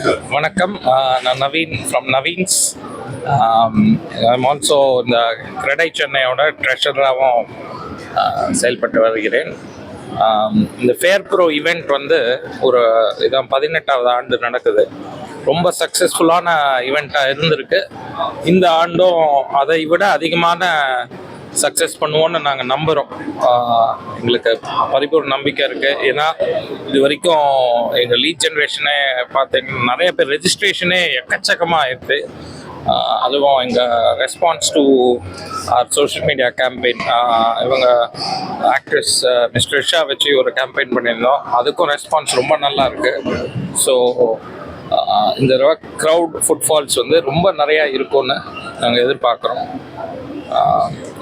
வணக்கம். நான் Naveen from நவீன்ஸ். I'm also இந்த கிரெடை சென்னையோட ட்ரெஷராகவும் செயல்பட்டு வருகிறேன். இந்த ஃபேர் ப்ரோ ஈவெண்ட் வந்து ஒரு இதான் 18வது ஆண்டு நடக்குது. ரொம்ப சக்ஸஸ்ஃபுல்லான ஈவெண்ட்டாக இருந்திருக்கு. இந்த ஆண்டும் அதை விட அதிகமான சக்ஸஸ் பண்ணுவோன்னு நாங்கள் நம்புகிறோம். எங்களுக்கு பரிபூர்ண நம்பிக்கை இருக்குது. ஏன்னா இது வரைக்கும் எங்கள் லீட் ஜென்ரேஷனே பார்த்தீங்கன்னா நிறைய பேர் ரெஜிஸ்ட்ரேஷனே எக்கச்சக்கமாக இருக்குது. அதுவும் எங்கள் response to our social media campaign, இவங்க ஆக்ட்ரஸ் மிஸ்டர் ரிஷா வச்சு ஒரு கேம்பெயின் பண்ணியிருந்தோம். அதுக்கும் ரெஸ்பான்ஸ் ரொம்ப நல்லா இருக்குது. ஸோ இந்த க்ரௌட் ஃபுட்ஃபால்ஸ் வந்து ரொம்ப நிறையா இருக்கும்னு நாங்கள் எதிர்பார்க்குறோம்.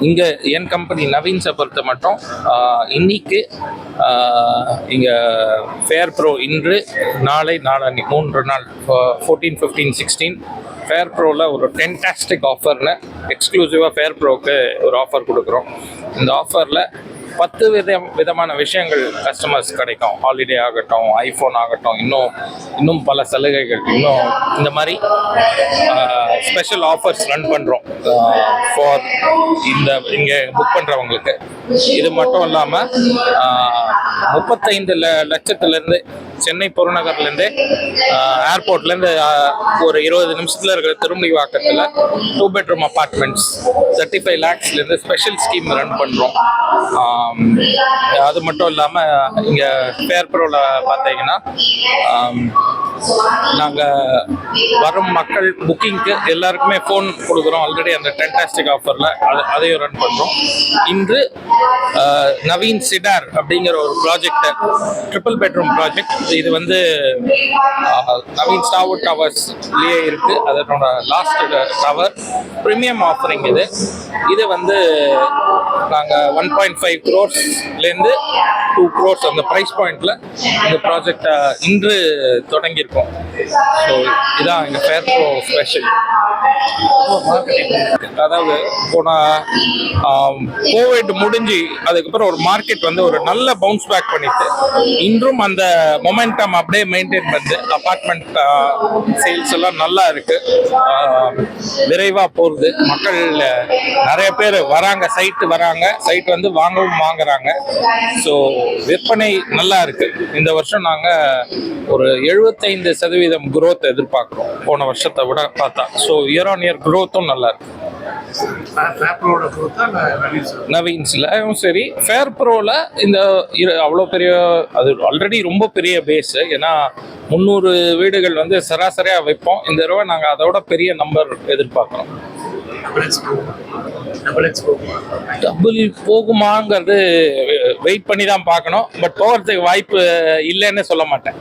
இங்கே என் கம்பெனி நவீன்ஸை பொறுத்த மட்டும் இன்னைக்கு இங்கே ஃபேர் ப்ரோ இன்று நாளை நாளை 3 நாள் 14, 15, 16 ஃபேர் ப்ரோவில் ஒரு ஃபென்டாஸ்டிக் ஆஃபர்னு எக்ஸ்க்ளூசிவாக ஃபேர் ப்ரோவுக்கு ஒரு ஆஃபர் கொடுக்குறோம். இந்த ஆஃபரில் 10 விதமான விஷயங்கள் கஸ்டமர்ஸ் கிடைக்கும். ஹாலிடே ஆகட்டும், ஐஃபோன் ஆகட்டும், இன்னும் பல சலுகைகள், இன்னும் இந்த மாதிரி ஸ்பெஷல் ஆஃபர்ஸ் ரன் பண்ணுறோம் ஃபார் இங்கே புக் பண்ணுறவங்களுக்கு. இது மட்டும் இல்லாமல் 35 லட்சத்துலேருந்து சென்னை புறநகர்லேருந்து ஏர்போர்ட்லேருந்து ஒரு 20 நிமிஷத்தில் இருக்கிற திருமுடிவாக்கத்தில் 2 bedroom அப்பார்ட்மெண்ட்ஸ் 35 lakhsலேருந்து ஸ்பெஷல் ஸ்கீம் ரன் பண்ணுறோம். அது மட்டும் இல்லாமல் இங்கே ஃபேர் ப்ரோவில் பார்த்தீங்கன்னா நாங்கள் வரும் மக்கள் புக்கிங்க்கு எல்லாருக்குமே ஃபோன் கொடுக்குறோம். ஆல்ரெடி அந்த ஃபென்டாஸ்டிக் ஆஃபரில் அதையும் ரன் பண்ணுறோம். இன்று நவீன் சிடார் அப்படிங்கிற ஒரு ப்ராஜெக்டை, 3 bedroom ப்ராஜெக்ட். இது வந்து நவீன் ஸ்டார்வுட் டவர்ஸ்லேயே இருக்குது. அதனோட லாஸ்ட் டவர் ப்ரீமியம் ஆஃபரிங் இது வந்து நாங்கள் 1.5 crores-லேருந்து 2 crores அந்த ப்ரைஸ் பாயிண்டில் இந்த ப்ராஜெக்டை இன்று தொடங்கியிருக்கோம். ஸோ இதான் எங்கள் ஃபேர் ப்ரோ ஸ்பெஷல். அதாவது போன கோவிட் முடிஞ்சு அதுக்கப்புறம் ஒரு மார்க்கெட் வந்து ஒரு நல்ல பவுன்ஸ் பேக் பண்ணிட்டு இன்றும் அந்த மொமெண்டம் அப்படியே மெயின்டைன் பண்ணி அப்பார்ட்மெண்ட் சேல்ஸ் எல்லாம் நல்லா இருக்கு. விரைவாக போகுது. மக்கள் நிறைய பேர் வராங்க, சைட் வந்து வாங்குறாங்க. ஸோ விற்பனை நல்லா இருக்கு. இந்த வருஷம் நாங்கள் ஒரு 75% growth எதிர்பார்க்குறோம் போன வருஷத்தை விட பார்த்தா. ஸோ இயர் ஆன் இயர் growth-உம் நல்லா இருக்கு. நவீன்ஸ்லையும் சரி, ஃபேர் ப்ரோவில் இந்த அவ்வளோ பெரிய, அது ஆல்ரெடி ரொம்ப பெரிய பேஸு. ஏன்னா 300 வீடுகள் வந்து சராசரியாக வைப்போம். இந்த தடவை நாங்கள் அதோட பெரிய நம்பர் எதிர்பார்க்குறோம். டபுள் போகுமாங்கிறது வெயிட் பண்ணி தான் பார்க்கணும். பட் போகிறதுக்கு வாய்ப்பு இல்லைன்னு சொல்ல மாட்டேன்.